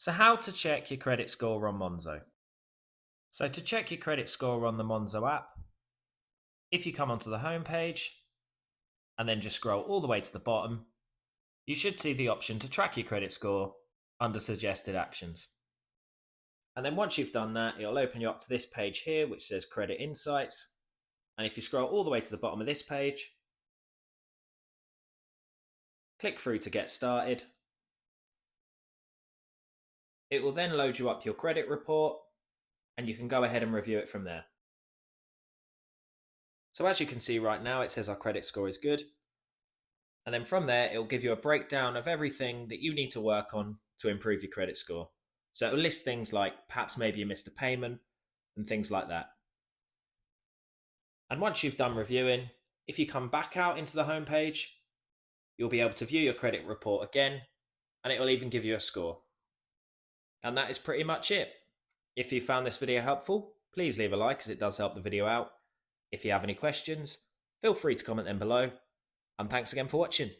So how to check your credit score on Monzo. So to check your credit score on the Monzo app, if you come onto the home page and then just scroll all the way to the bottom, you should see the option to track your credit score under suggested actions. And then once you've done that, it'll open you up to this page here, which says Credit Insights. And if you scroll all the way to the bottom of this page, click through to get started. It will then load you up your credit report, and you can go ahead and review it from there. So as you can see right now, it says our credit score is good. And then from there, it'll give you a breakdown of everything that you need to work on to improve your credit score. So it'll list things like perhaps maybe you missed a payment and things like that. And once you've done reviewing, if you come back out into the home page, you'll be able to view your credit report again, and it'll even give you a score. And that is pretty much it. If you found this video helpful, please leave a like as it does help the video out. If you have any questions, feel free to comment them below. And thanks again for watching.